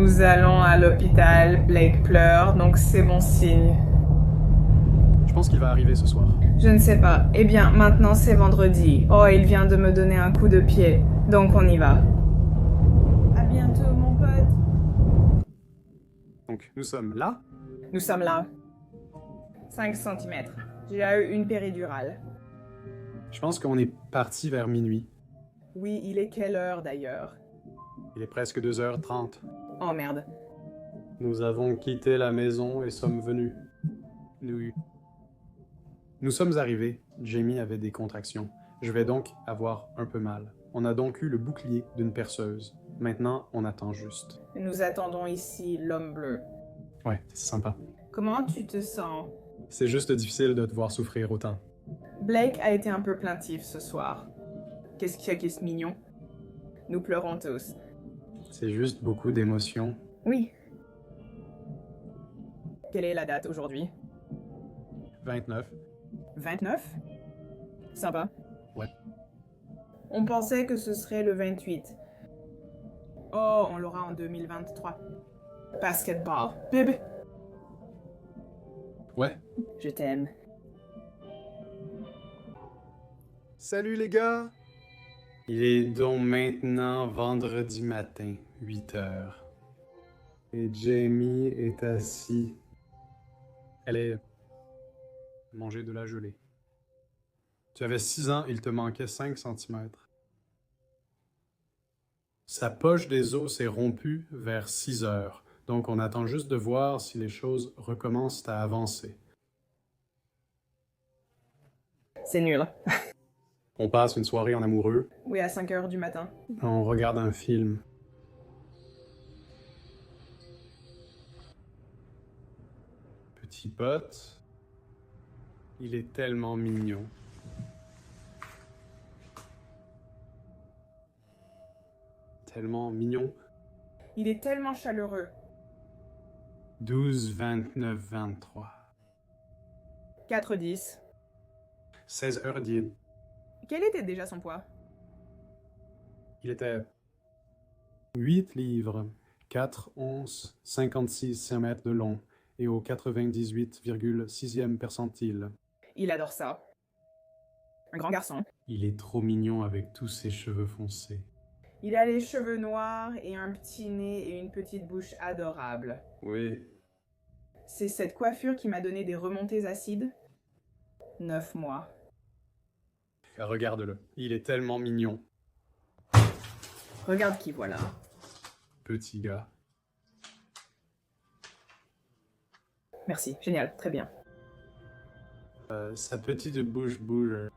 Nous allons à l'hôpital, Blake pleure, donc c'est bon signe. Je pense qu'il va arriver ce soir. Je ne sais pas. Eh bien, maintenant c'est vendredi. Oh, il vient de me donner un coup de pied, donc on y va. À bientôt, mon pote. Donc, nous sommes là. Nous sommes là. 5 cm. J'ai eu une péridurale. Je pense qu'on est parti vers minuit. Oui, il est quelle heure d'ailleurs? Il est presque 2h30. Oh merde. Nous avons quitté la maison et sommes venus. Nous sommes arrivés. Jamie avait des contractions. Je vais donc avoir un peu mal. On a donc eu le bouclier d'une perceuse. Maintenant, on attend juste. Nous attendons ici l'homme bleu. Ouais, c'est sympa. Comment tu te sens? C'est juste difficile de te voir souffrir autant. Blake a été un peu plaintif ce soir. Qu'est-ce qu'il y a qui est mignon? Nous pleurons tous. C'est juste beaucoup d'émotions. Oui. Quelle est la date aujourd'hui? 29. 29? Sympa. Ouais. On pensait que ce serait le 28. Oh, on l'aura en 2023. Basketball. Bébé. Ouais. Je t'aime. Salut les gars! Il est donc maintenant vendredi matin, 8h. Et Jamie est assis. Elle est... manger de la gelée. Tu avais 6 ans, il te manquait 5 cm. Sa poche des os s'est rompue vers 6h. Donc on attend juste de voir si les choses recommencent à avancer. C'est nul. On passe une soirée en amoureux. Oui, à 5 heures du matin. On regarde un film. Petit pote. Il est tellement mignon. Tellement mignon. Il est tellement chaleureux. 12, 29, 23. 4-10. 16h10. Quel était déjà son poids? Il était 8 livres, 4 onces, 56 cm de long et au 98,6e percentile. Il adore ça. Un grand garçon. Il est trop mignon avec tous ses cheveux foncés. Il a les cheveux noirs et un petit nez et une petite bouche adorable. Oui. C'est cette coiffure qui m'a donné des remontées acides. 9 mois. Regarde-le, il est tellement mignon. Regarde qui voilà. Petit gars. Merci, génial, très bien. Sa petite bouche bouge.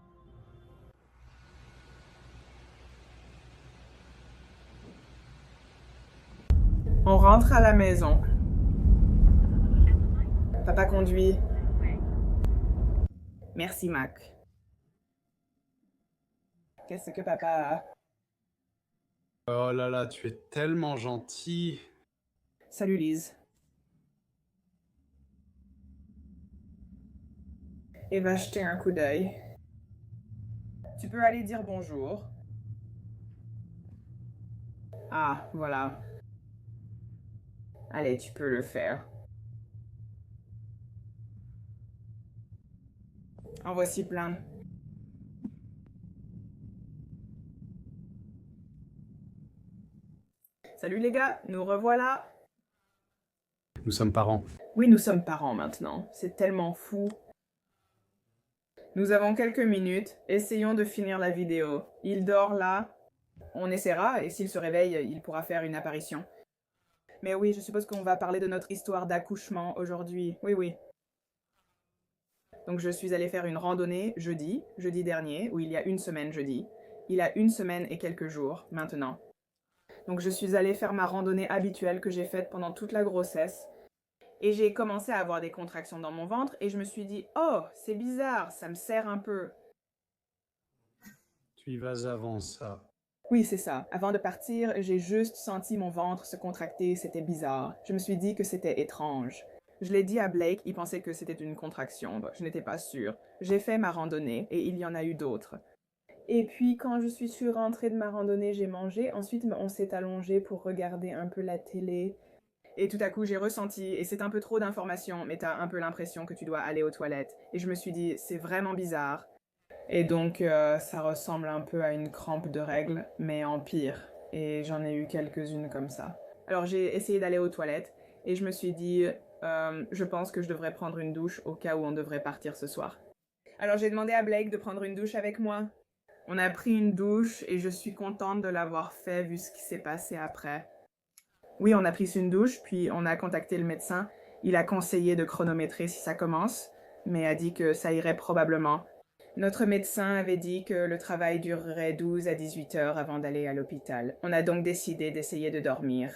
On rentre à la maison. Papa conduit. Merci, Mac. Qu'est-ce que papa a? Oh là là, tu es tellement gentil. Salut, Lise. Et va jeter un coup d'œil. Tu peux aller dire bonjour. Ah, voilà. Allez, tu peux le faire. En voici plein. Salut les gars, nous revoilà. Nous sommes parents. Oui, nous sommes parents maintenant. C'est tellement fou. Nous avons quelques minutes. Essayons de finir la vidéo. Il dort là. On essaiera, et s'il se réveille, il pourra faire une apparition. Mais oui, je suppose qu'on va parler de notre histoire d'accouchement aujourd'hui. Oui, oui. Donc je suis allée faire une randonnée jeudi dernier, ou il y a une semaine jeudi. Il a une semaine et quelques jours, maintenant. Donc je suis allée faire ma randonnée habituelle que j'ai faite pendant toute la grossesse. Et j'ai commencé à avoir des contractions dans mon ventre, et je me suis dit, oh, c'est bizarre, ça me serre un peu. Tu y vas avant ça. Oui, c'est ça. Avant de partir, j'ai juste senti mon ventre se contracter, c'était bizarre. Je me suis dit que c'était étrange. Je l'ai dit à Blake, il pensait que c'était une contraction, je n'étais pas sûre. J'ai fait ma randonnée, et il y en a eu d'autres. Et puis, quand je suis rentrée de ma randonnée, j'ai mangé. Ensuite, on s'est allongé pour regarder un peu la télé. Et tout à coup, j'ai ressenti, et c'est un peu trop d'informations, mais t'as un peu l'impression que tu dois aller aux toilettes. Et je me suis dit, c'est vraiment bizarre. Et donc, ça ressemble un peu à une crampe de règles, mais en pire. Et j'en ai eu quelques-unes comme ça. Alors, j'ai essayé d'aller aux toilettes, et je me suis dit, je pense que je devrais prendre une douche au cas où on devrait partir ce soir. Alors, j'ai demandé à Blake de prendre une douche avec moi. On a pris une douche, et je suis contente de l'avoir fait vu ce qui s'est passé après. Oui, on a pris une douche, puis on a contacté le médecin. Il a conseillé de chronométrer si ça commence, mais a dit que ça irait probablement. Notre médecin avait dit que le travail durerait 12 à 18 heures avant d'aller à l'hôpital. On a donc décidé d'essayer de dormir.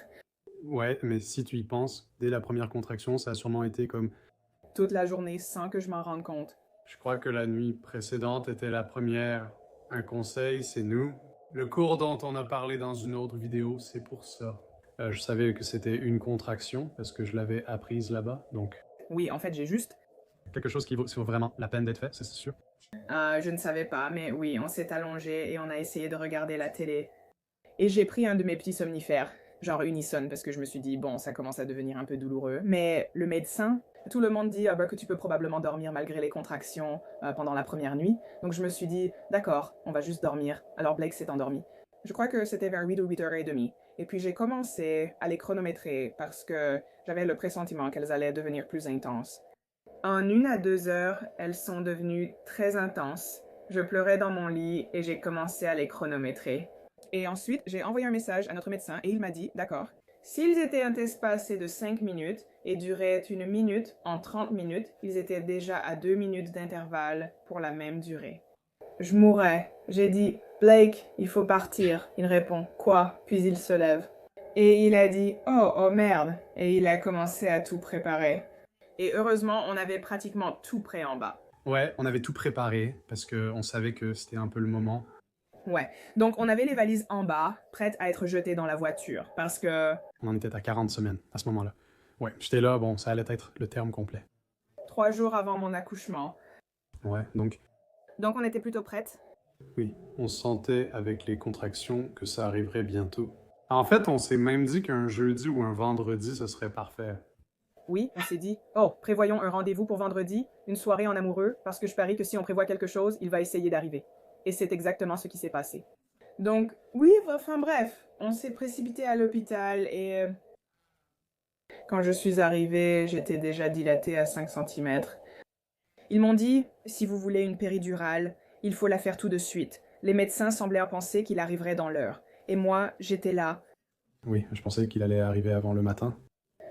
Ouais, mais si tu y penses, dès la première contraction, ça a sûrement été comme... Toute la journée sans que je m'en rende compte. Je crois que la nuit précédente était la première. Un conseil, c'est nous. Le cours dont on a parlé dans une autre vidéo, c'est pour ça. Je savais que c'était une contraction, parce que je l'avais apprise là-bas, donc... Oui, en fait, j'ai juste... Quelque chose qui vaut vraiment la peine d'être fait, c'est sûr. Je ne savais pas, mais oui, on s'est allongé et on a essayé de regarder la télé. Et j'ai pris un de mes petits somnifères, genre Unison, parce que je me suis dit, bon, ça commence à devenir un peu douloureux. Mais le médecin, tout le monde dit que tu peux probablement dormir malgré les contractions pendant la première nuit. Donc je me suis dit, d'accord, on va juste dormir. Alors Blake s'est endormi. Je crois que c'était vers 8 ou 8h30. Et puis j'ai commencé à les chronométrer parce que j'avais le pressentiment qu'elles allaient devenir plus intenses. En 1 à 2 heures, elles sont devenues très intenses. Je pleurais dans mon lit et j'ai commencé à les chronométrer. Et ensuite, j'ai envoyé un message à notre médecin et il m'a dit, d'accord, s'ils étaient espacés de 5 minutes et duraient 1 minute en 30 minutes, ils étaient déjà à 2 minutes d'intervalle pour la même durée. Je mourrais. J'ai dit, Blake, il faut partir. Il répond, quoi? Puis il se lève. Et il a dit, oh merde. Et il a commencé à tout préparer. Et heureusement, on avait pratiquement tout prêt en bas. Ouais, on avait tout préparé, parce qu'on savait que c'était un peu le moment. Ouais, donc on avait les valises en bas, prêtes à être jetées dans la voiture, parce que... On en était à 40 semaines, à ce moment-là. Ouais, j'étais là, bon, ça allait être le terme complet. 3 jours avant mon accouchement. Ouais, donc... Donc on était plutôt prêtes. Oui, on sentait avec les contractions que ça arriverait bientôt. En fait, on s'est même dit qu'un jeudi ou un vendredi, ce serait parfait. Oui, on s'est dit, oh, prévoyons un rendez-vous pour vendredi, une soirée en amoureux, parce que je parie que si on prévoit quelque chose, il va essayer d'arriver. Et c'est exactement ce qui s'est passé. Donc, oui, enfin bref, on s'est précipité à l'hôpital et... Quand je suis arrivée, j'étais déjà dilatée à 5 cm. Ils m'ont dit, si vous voulez une péridurale, il faut la faire tout de suite. Les médecins semblaient penser qu'il arriverait dans l'heure. Et moi, j'étais là. Oui, je pensais qu'il allait arriver avant le matin.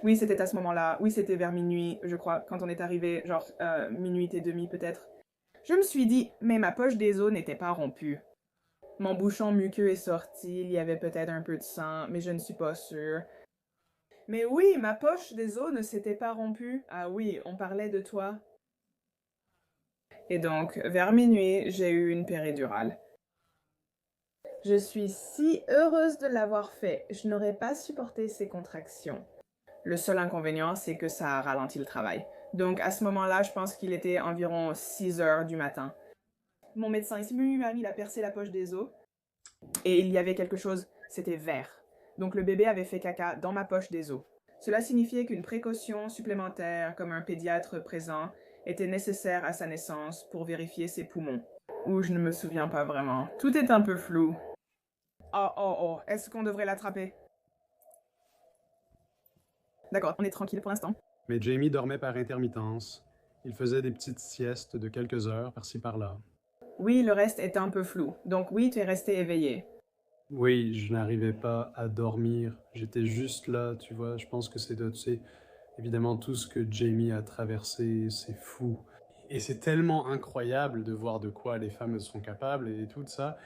Oui, c'était à ce moment-là. Oui, c'était vers minuit, je crois, quand on est arrivé, genre minuit et demi peut-être. Je me suis dit, mais ma poche des os n'était pas rompue. Mon bouchon muqueux est sorti, il y avait peut-être un peu de sang, mais je ne suis pas sûre. Mais oui, ma poche des os ne s'était pas rompue. Ah oui, on parlait de toi. Et donc, vers minuit, j'ai eu une péridurale. Je suis si heureuse de l'avoir fait. Je n'aurais pas supporté ces contractions. Le seul inconvénient, c'est que ça a ralenti le travail. Donc, à ce moment-là, je pense qu'il était environ 6 heures du matin. Mon médecin ici m'a mis, il a percé la poche des os. Et il y avait quelque chose, c'était vert. Donc, le bébé avait fait caca dans ma poche des os. Cela signifiait qu'une précaution supplémentaire, comme un pédiatre présent, était nécessaire à sa naissance pour vérifier ses poumons. Ou je ne me souviens pas vraiment. Tout est un peu flou. Oh, est-ce qu'on devrait l'attraper? D'accord, on est tranquille pour l'instant. Mais Jamie dormait par intermittence. Il faisait des petites siestes de quelques heures par-ci par-là. Oui, le reste est un peu flou. Donc oui, tu es resté éveillé. Oui, je n'arrivais pas à dormir. J'étais juste là, tu vois. Je pense que c'est évidemment tout ce que Jamie a traversé, c'est fou. Et c'est tellement incroyable de voir de quoi les femmes sont capables et tout ça.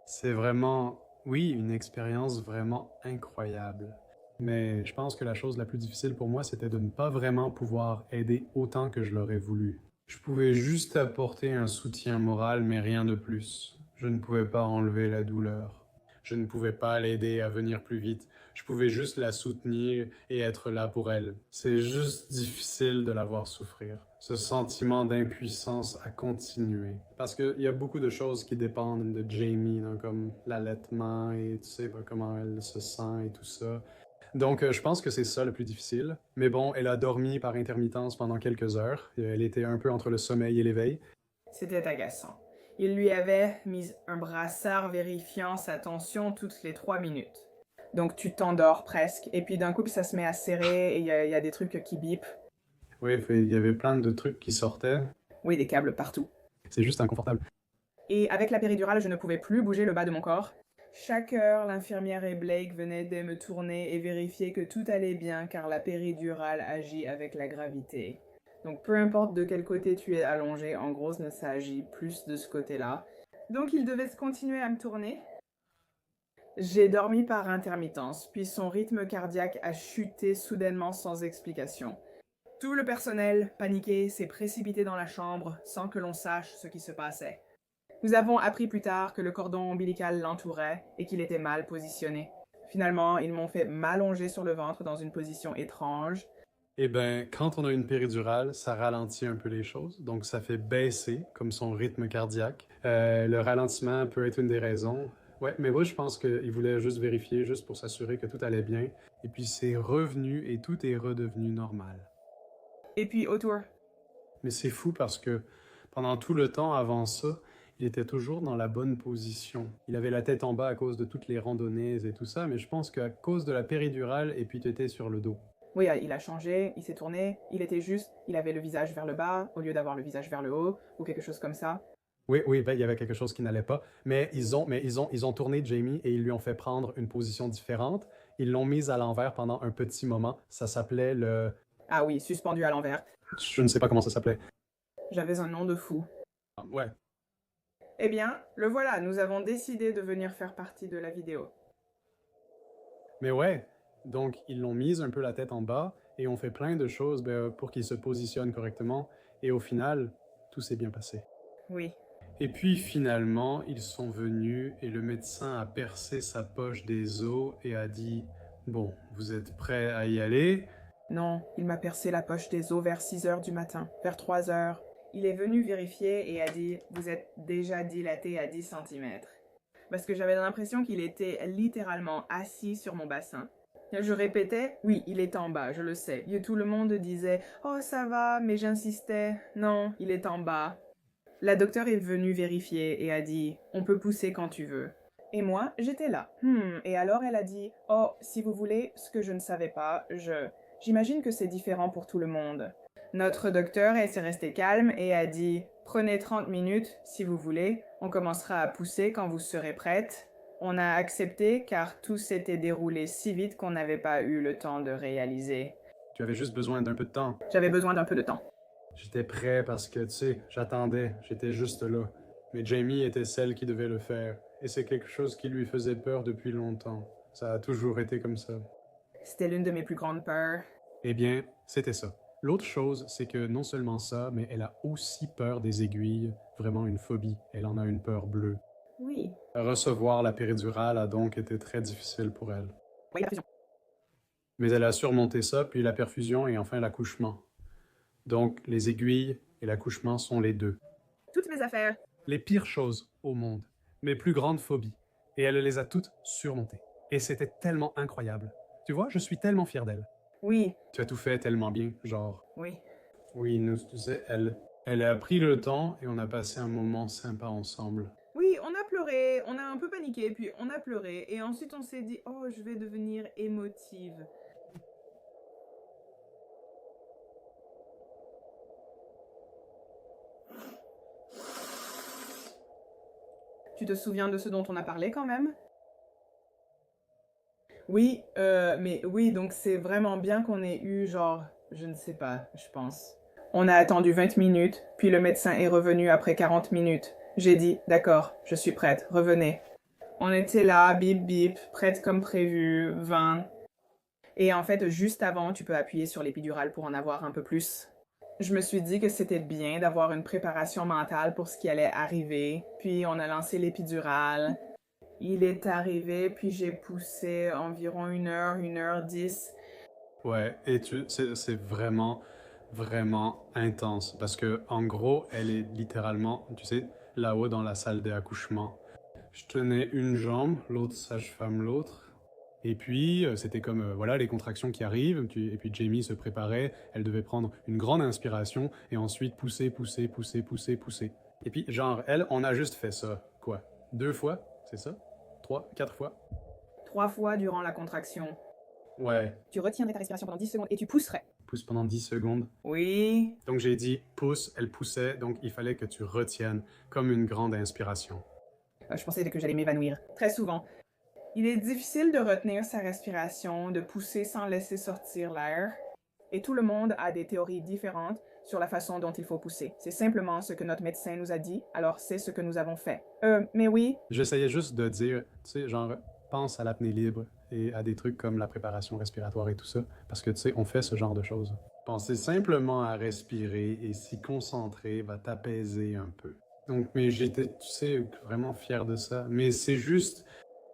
C'est vraiment, oui, une expérience vraiment incroyable. Mais je pense que la chose la plus difficile pour moi, c'était de ne pas vraiment pouvoir aider autant que je l'aurais voulu. Je pouvais juste apporter un soutien moral, mais rien de plus. Je ne pouvais pas enlever la douleur. Je ne pouvais pas l'aider à venir plus vite. Je pouvais juste la soutenir et être là pour elle. C'est juste difficile de la voir souffrir. Ce sentiment d'impuissance à continuer. Parce qu'il y a beaucoup de choses qui dépendent de Jamie, comme l'allaitement et tu sais comment elle se sent et tout ça. Donc, je pense que c'est ça le plus difficile. Mais bon, elle a dormi par intermittence pendant quelques heures. Elle était un peu entre le sommeil et l'éveil. C'était agaçant. Il lui avait mis un brassard vérifiant sa tension toutes les 3 minutes. Donc tu t'endors presque, et puis d'un coup ça se met à serrer, et il y a des trucs qui bipent. Oui, il y avait plein de trucs qui sortaient. Oui, des câbles partout. C'est juste inconfortable. Et avec la péridurale, je ne pouvais plus bouger le bas de mon corps. Chaque heure, l'infirmière et Blake venaient de me tourner et vérifier que tout allait bien, car la péridurale agit avec la gravité. Donc peu importe de quel côté tu es allongé, en gros ça agit plus de ce côté-là. Donc il devait continuer à me tourner. J'ai dormi par intermittence, puis son rythme cardiaque a chuté soudainement sans explication. Tout le personnel, paniqué, s'est précipité dans la chambre sans que l'on sache ce qui se passait. Nous avons appris plus tard que le cordon ombilical l'entourait et qu'il était mal positionné. Finalement, ils m'ont fait m'allonger sur le ventre dans une position étrange. Eh ben, quand on a une péridurale, ça ralentit un peu les choses, donc ça fait baisser comme son rythme cardiaque. Le ralentissement peut être une des raisons. Ouais, mais moi je pense qu'il voulait juste vérifier, juste pour s'assurer que tout allait bien. Et puis c'est revenu et tout est redevenu normal. Et puis autour. Mais c'est fou parce que pendant tout le temps avant ça, il était toujours dans la bonne position. Il avait la tête en bas à cause de toutes les randonnées et tout ça, mais je pense qu'à cause de la péridurale, et puis tu étais sur le dos. Oui, il a changé, il s'est tourné, il était juste, il avait le visage vers le bas au lieu d'avoir le visage vers le haut, ou quelque chose comme ça. Oui, ben, il y avait quelque chose qui n'allait pas. Mais ils ont tourné Jamie et ils lui ont fait prendre une position différente. Ils l'ont mise à l'envers pendant un petit moment. Ça s'appelait le... Ah oui, suspendu à l'envers. Je ne sais pas comment ça s'appelait. J'avais un nom de fou. Ouais. Eh bien, le voilà, nous avons décidé de venir faire partie de la vidéo. Mais ouais, donc ils l'ont mise un peu la tête en bas et ont fait plein de choses ben, pour qu'il se positionne correctement. Et au final, tout s'est bien passé. Oui. Et puis finalement, ils sont venus et le médecin a percé sa poche des os et a dit « Bon, vous êtes prêts à y aller ?» Non, il m'a percé la poche des os vers 6 heures du matin, vers 3 heures. Il est venu vérifier et a dit « Vous êtes déjà dilaté à 10 cm. » Parce que j'avais l'impression qu'il était littéralement assis sur mon bassin. Je répétais « Oui, il est en bas, je le sais. » Et tout le monde disait « Oh, ça va », mais j'insistais « Non, il est en bas. » La docteure est venue vérifier et a dit « On peut pousser quand tu veux. » Et moi, j'étais là. Et alors elle a dit « Oh, si vous voulez, ce que je ne savais pas, J'imagine que c'est différent pour tout le monde. » Notre docteur s'est resté calme et a dit « Prenez 30 minutes, si vous voulez. On commencera à pousser quand vous serez prête. » On a accepté car tout s'était déroulé si vite qu'on n'avait pas eu le temps de réaliser. Tu avais juste besoin d'un peu de temps. J'avais besoin d'un peu de temps. J'étais prêt parce que, tu sais, j'attendais, j'étais juste là. Mais Jamie était celle qui devait le faire. Et c'est quelque chose qui lui faisait peur depuis longtemps. Ça a toujours été comme ça. C'était l'une de mes plus grandes peurs. Eh bien, c'était ça. L'autre chose, c'est que non seulement ça, mais elle a aussi peur des aiguilles. Vraiment une phobie. Elle en a une peur bleue. Oui. Recevoir la péridurale a donc été très difficile pour elle. Oui, la perfusion. Mais elle a surmonté ça, puis la perfusion et enfin l'accouchement. Donc, les aiguilles et l'accouchement sont les deux. Toutes mes affaires. Les pires choses au monde. Mes plus grandes phobies. Et elle les a toutes surmontées. Et c'était tellement incroyable. Tu vois, je suis tellement fier d'elle. Oui. Tu as tout fait tellement bien, genre... Oui. Oui, nous, tu sais, elle a pris le temps et on a passé un moment sympa ensemble. Oui, on a pleuré, on a un peu paniqué, puis on a pleuré, et ensuite on s'est dit « Oh, je vais devenir émotive. » Tu te souviens de ce dont on a parlé quand même? Oui, mais oui, donc c'est vraiment bien qu'on ait eu genre, je ne sais pas, je pense. On a attendu 20 minutes, puis le médecin est revenu après 40 minutes. J'ai dit, d'accord, je suis prête, revenez. On était là, bip bip, prête comme prévu, 20. Et en fait, juste avant, tu peux appuyer sur l'épidurale pour en avoir un peu plus. Je me suis dit que c'était bien d'avoir une préparation mentale pour ce qui allait arriver. Puis on a lancé l'épidurale. Il est arrivé, puis j'ai poussé environ 1 heure 10. Ouais, et c'est vraiment, vraiment intense. Parce que, en gros, elle est littéralement, tu sais, là-haut dans la salle d'accouchement. Je tenais une jambe, l'autre sage-femme l'autre. Et puis, c'était comme, voilà, les contractions qui arrivent, et puis Jamie se préparait, elle devait prendre une grande inspiration, et ensuite pousser, pousser, pousser, pousser, pousser. Et puis, genre, elle, on a juste fait ça, quoi, 2 fois, c'est ça? 3, 4 fois? 3 fois durant la contraction. Ouais, Tu retiendrais ta respiration pendant 10 secondes et tu pousserais. pousse pendant 10 secondes. Oui. Donc j'ai dit pousse, elle poussait, donc il fallait que tu retiennes comme une grande inspiration. Je pensais que j'allais m'évanouir. Très souvent. Il est difficile de retenir sa respiration, de pousser sans laisser sortir l'air. Et tout le monde a des théories différentes sur la façon dont il faut pousser. C'est simplement ce que notre médecin nous a dit, alors c'est ce que nous avons fait. Mais oui. J'essayais juste de dire, tu sais, genre, pense à l'apnée libre et à des trucs comme la préparation respiratoire et tout ça, parce que, tu sais, on fait ce genre de choses. Penser simplement à respirer et s'y concentrer va t'apaiser un peu. Donc, mais j'étais, tu sais, vraiment fier de ça. Mais c'est juste,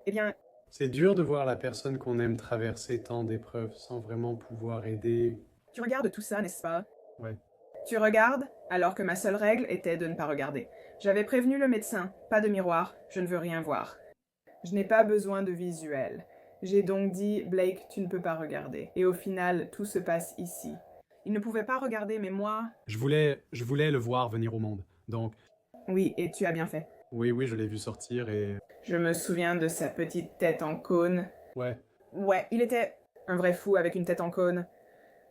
Eh bien, c'est dur de voir la personne qu'on aime traverser tant d'épreuves sans vraiment pouvoir aider. tu regardes tout ça, n'est-ce pas? Ouais. Tu regardes, alors que ma seule règle était de ne pas regarder. J'avais prévenu le médecin, pas de miroir, je ne veux rien voir. Je n'ai pas besoin de visuel. J'ai donc dit, Blake, tu ne peux pas regarder. Et au final, tout se passe ici. Il ne pouvait pas regarder, mais moi... Je voulais le voir venir au monde. Donc, Oui, et tu as bien fait. oui, je l'ai vu sortir et... Je me souviens de sa petite tête en cône. Ouais. Ouais, il était un vrai fou avec une tête en cône.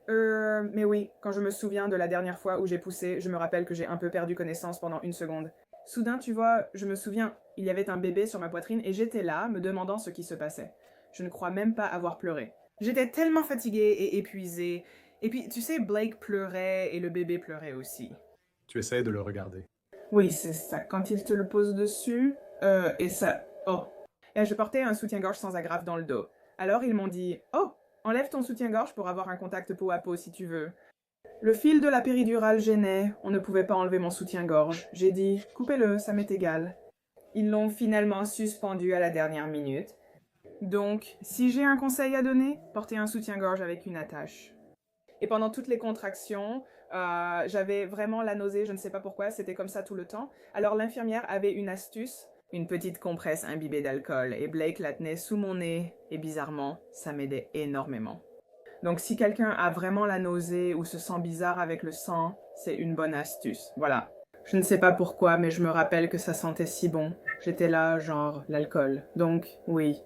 Mais oui, quand je me souviens de la dernière fois où j'ai poussé, je me rappelle que j'ai un peu perdu connaissance pendant 1 seconde. Soudain, tu vois, je me souviens, il y avait un bébé sur ma poitrine et j'étais là, me demandant ce qui se passait. Je ne crois même pas avoir pleuré. J'étais tellement fatiguée et épuisée. Et puis, tu sais, Blake pleurait et le bébé pleurait aussi. Tu essaies de le regarder. Oui, c'est ça. Quand il te le pose dessus, et ça... Oh. Et je portais un soutien-gorge sans agrafe dans le dos. Alors ils m'ont dit « Oh, enlève ton soutien-gorge pour avoir un contact peau à peau si tu veux. » Le fil de la péridurale gênait, on ne pouvait pas enlever mon soutien-gorge. J'ai dit « Coupez-le, ça m'est égal. » Ils l'ont finalement suspendu à la dernière minute. Donc, si j'ai un conseil à donner, portez un soutien-gorge avec une attache. Et pendant toutes les contractions, j'avais vraiment la nausée, je ne sais pas pourquoi, c'était comme ça tout le temps. Alors l'infirmière avait une astuce, une petite compresse imbibée d'alcool, et Blake la tenait sous mon nez, et bizarrement, ça m'aidait énormément. Donc si quelqu'un a vraiment la nausée ou se sent bizarre avec le sang, c'est une bonne astuce. Voilà. Je ne sais pas pourquoi, mais je me rappelle que ça sentait si bon. J'étais là, genre, l'alcool. Donc, oui,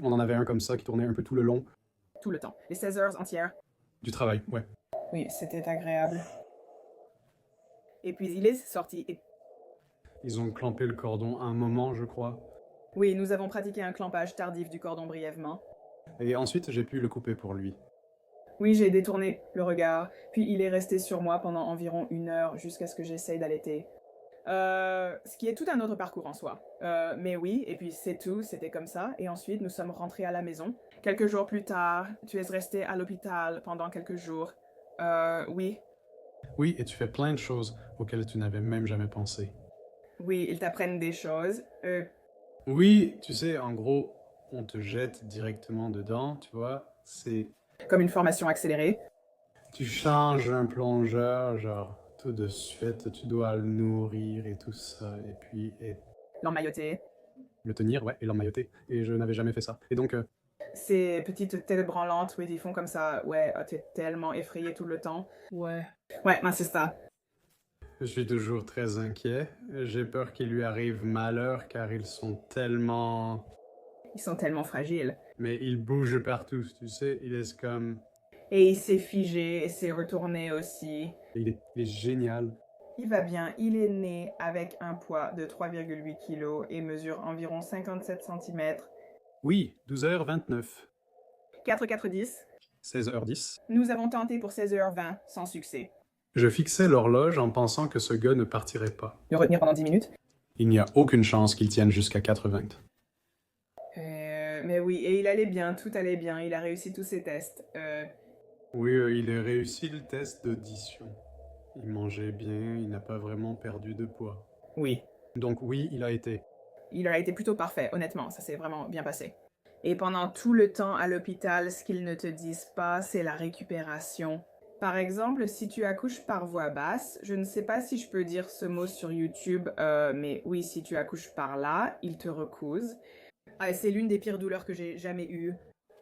On en avait un comme ça qui tournait un peu tout le long tout le temps. Les 16 heures entières. du travail, ouais. Oui, c'était agréable. Et puis il est sorti, et Ils ont clampé le cordon à un moment, je crois. oui, nous avons pratiqué un clampage tardif du cordon brièvement. Et ensuite, j'ai pu le couper pour lui. Oui, j'ai détourné le regard, puis il est resté sur moi pendant environ 1 heure jusqu'à ce que j'essaye d'allaiter. Ce qui est tout un autre parcours en soi. Mais oui, et puis c'est tout, c'était comme ça. Et ensuite, nous sommes rentrés à la maison. Quelques jours plus tard, tu es resté à l'hôpital pendant quelques jours. Oui. Oui, et tu fais plein de choses auxquelles tu n'avais même jamais pensé. Oui, ils t'apprennent des choses. Oui, tu sais, en gros, on te jette directement dedans, tu vois. C'est... Comme une formation accélérée. Tu changes un plongeur, genre, tout de suite, tu dois le nourrir et tout ça, et puis... Et L'emmailloter. le tenir, ouais, et l'emmailloter. Et je n'avais jamais fait ça. Et donc, Ces petites têtes branlantes, oui, ils font comme ça. Ouais, oh, t'es tellement effrayé tout le temps. Ouais. Ouais, ben c'est ça. je suis toujours très inquiet. J'ai peur qu'il lui arrive malheur, car ils sont tellement... Ils sont tellement fragiles. Mais ils bougent partout, tu sais, il est comme... Et il s'est figé et s'est retourné aussi. Il est génial. Il va bien, il est né avec un poids de 3,8 kg et mesure environ 57 cm. Oui, 12h29. 4,410. 16h10. Nous avons tenté pour 16h20 sans succès. Je fixais l'horloge en pensant que ce gars ne partirait pas. Le retenir pendant 10 minutes. Il n'y a aucune chance qu'il tienne jusqu'à 4h20. Mais oui, et il allait bien, tout allait bien, il a réussi tous ses tests. Oui, il a réussi le test d'audition. Il mangeait bien, il n'a pas vraiment perdu de poids. Oui. Donc oui, il a été. Il a été plutôt parfait, honnêtement, ça s'est vraiment bien passé. Et pendant tout le temps à l'hôpital, ce qu'ils ne te disent pas, c'est la récupération. Par exemple, si tu accouches par voix basse, je ne sais pas si je peux dire ce mot sur YouTube, mais oui, si tu accouches par là, ils te recousent. Ah, c'est l'une des pires douleurs que j'ai jamais eues.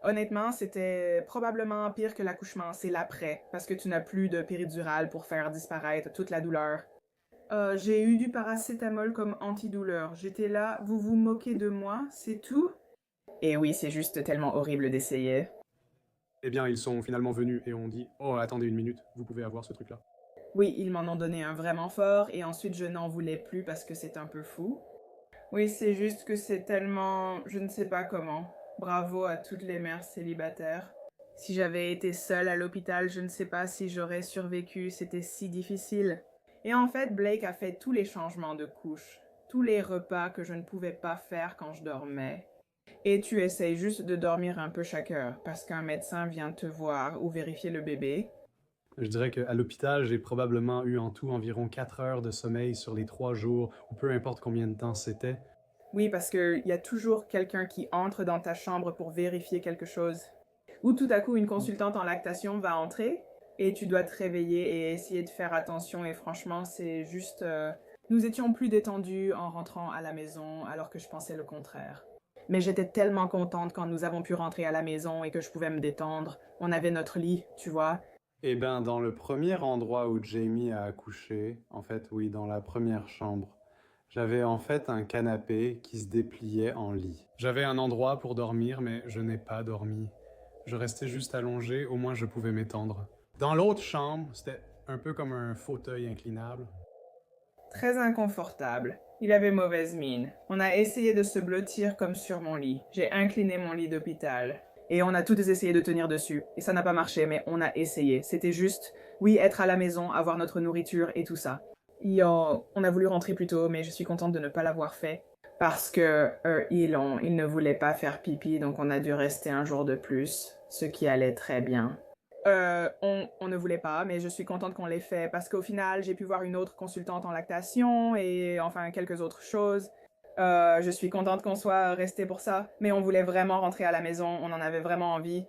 Honnêtement, c'était probablement pire que l'accouchement, c'est l'après, parce que tu n'as plus de péridurale pour faire disparaître toute la douleur. J'ai eu du paracétamol comme antidouleur. J'étais là, vous vous moquez de moi, c'est tout? Et oui, c'est juste tellement horrible d'essayer. Eh bien, ils sont finalement venus et ont dit « Oh, attendez une minute, vous pouvez avoir ce truc-là. » Oui, ils m'en ont donné un vraiment fort, et ensuite je n'en voulais plus parce que c'est un peu fou. Oui, c'est juste que c'est tellement... je ne sais pas comment. Bravo à toutes les mères célibataires. Si j'avais été seule à l'hôpital, je ne sais pas si j'aurais survécu, c'était si difficile. Et en fait, Blake a fait tous les changements de couche, tous les repas que je ne pouvais pas faire quand je dormais. Et tu essayes juste de dormir un peu chaque heure, parce qu'un médecin vient te voir ou vérifier le bébé. Je dirais qu'à l'hôpital, j'ai probablement eu en tout environ 4 heures de sommeil sur les 3 jours, ou peu importe combien de temps c'était. Oui, parce qu'il y a toujours quelqu'un qui entre dans ta chambre pour vérifier quelque chose. Ou tout à coup, une consultante en lactation va entrer et tu dois te réveiller et essayer de faire attention. Et franchement, c'est juste... Nous étions plus détendus en rentrant à la maison alors que je pensais le contraire. Mais j'étais tellement contente quand nous avons pu rentrer à la maison et que je pouvais me détendre. On avait notre lit, tu vois. Eh ben, dans le premier endroit où Jamie a accouché, en fait, oui, dans la première chambre, j'avais en fait un canapé qui se dépliait en lit. J'avais un endroit pour dormir, mais je n'ai pas dormi. Je restais juste allongé, au moins je pouvais m'étendre. Dans l'autre chambre, c'était un peu comme un fauteuil inclinable. Très inconfortable. Il avait mauvaise mine. On a essayé de se blottir comme sur mon lit. J'ai incliné mon lit d'hôpital. Et on a tous essayé de tenir dessus. Et ça n'a pas marché, mais on a essayé. C'était juste, oui, être à la maison, avoir notre nourriture et tout ça. On a voulu rentrer plus tôt, mais je suis contente de ne pas l'avoir fait. Parce que ils ne voulaient pas faire pipi, donc on a dû rester un jour de plus. Ce qui allait très bien. On ne voulait pas, mais je suis contente qu'on l'ait fait parce qu'au final, j'ai pu voir une autre consultante en lactation et enfin quelques autres choses. Je suis contente qu'on soit resté pour ça, mais on voulait vraiment rentrer à la maison, on en avait vraiment envie.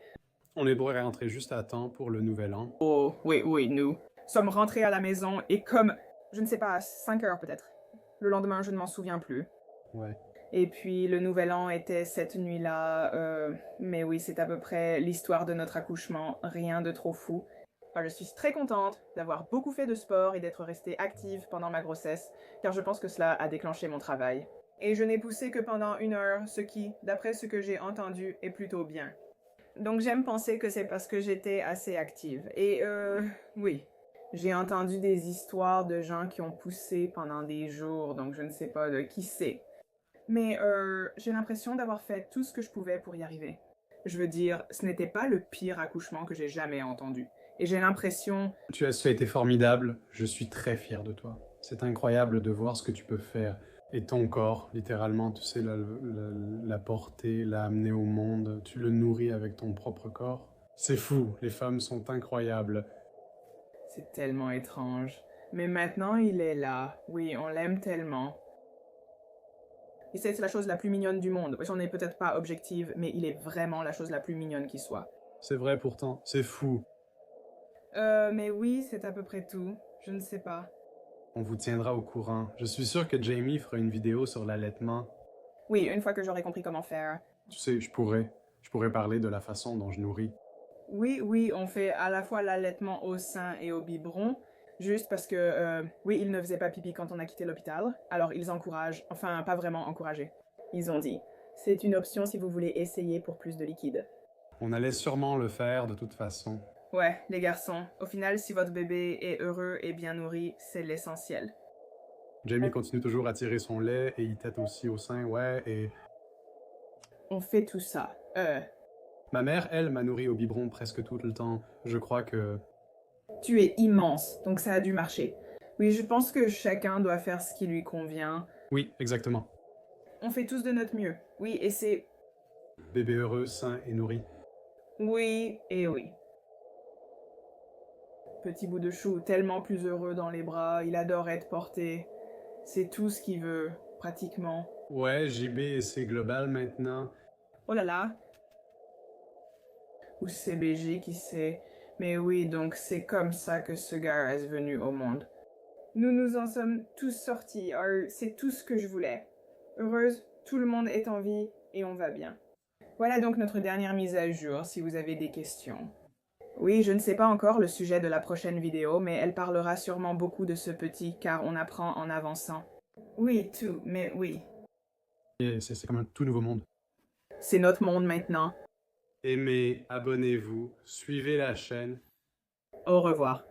On est pourrait rentrer juste à temps pour le nouvel an. Oh, oui, oui, nous sommes rentrés à la maison et comme, je ne sais pas, 5 heures peut-être. Le lendemain, je ne m'en souviens plus. Ouais. Et puis le nouvel an était cette nuit-là, mais oui, c'est à peu près l'histoire de notre accouchement, rien de trop fou. Enfin, je suis très contente d'avoir beaucoup fait de sport et d'être restée active pendant ma grossesse, car je pense que cela a déclenché mon travail. Et je n'ai poussé que pendant 1 heure, ce qui, d'après ce que j'ai entendu, est plutôt bien. Donc j'aime penser que c'est parce que j'étais assez active. Et oui, j'ai entendu des histoires de gens qui ont poussé pendant des jours, donc je ne sais pas de qui c'est. Mais j'ai l'impression d'avoir fait tout ce que je pouvais pour y arriver. Je veux dire, ce n'était pas le pire accouchement que j'ai jamais entendu. Et j'ai l'impression... Tu as été formidable, je suis très fier de toi. C'est incroyable de voir ce que tu peux faire. Et ton corps, littéralement, tu sais la porter, la amener au monde, tu le nourris avec ton propre corps. C'est fou, les femmes sont incroyables. C'est tellement étrange. Mais maintenant, il est là. Oui, on l'aime tellement. Et c'est la chose la plus mignonne du monde. J'en ai peut-être pas objective, mais il est vraiment la chose la plus mignonne qui soit. C'est vrai pourtant, c'est fou. Mais oui, c'est à peu près tout. Je ne sais pas. On vous tiendra au courant. Je suis sûr que Jamie fera une vidéo sur l'allaitement. Oui, une fois que j'aurai compris comment faire. Tu sais, je pourrais parler de la façon dont je nourris. Oui, oui, on fait à la fois l'allaitement au sein et au biberon, juste parce que, oui, ils ne faisaient pas pipi quand on a quitté l'hôpital, alors ils encouragent, enfin, pas vraiment encouragé. Ils ont dit, c'est une option si vous voulez essayer pour plus de liquide. On allait sûrement le faire de toute façon. Ouais, les garçons, au final, si votre bébé est heureux et bien nourri, c'est l'essentiel. Jamie continue toujours à tirer son lait et il tète aussi au sein, ouais, et... On fait tout ça. Ma mère, elle, m'a nourri au biberon presque tout le temps. Je crois que... Tu es immense, donc ça a dû marcher. Oui, je pense que chacun doit faire ce qui lui convient. Oui, exactement. On fait tous de notre mieux. Oui, et c'est... Bébé heureux, sain et nourri. Oui et oui. Petit bout de chou, tellement plus heureux dans les bras, il adore être porté. C'est tout ce qu'il veut, pratiquement. Ouais, JB et c'est global maintenant. Oh là là. Ou CBJ, qui sait. Mais oui, donc c'est comme ça que ce gars est venu au monde. Nous nous en sommes tous sortis, c'est tout ce que je voulais. Heureuse, tout le monde est en vie et on va bien. Voilà donc notre dernière mise à jour, si vous avez des questions. Oui, je ne sais pas encore le sujet de la prochaine vidéo, mais elle parlera sûrement beaucoup de ce petit, car on apprend en avançant. Oui, tout, mais oui. Et c'est comme un tout nouveau monde. C'est notre monde maintenant. Aimez, abonnez-vous, suivez la chaîne. Au revoir.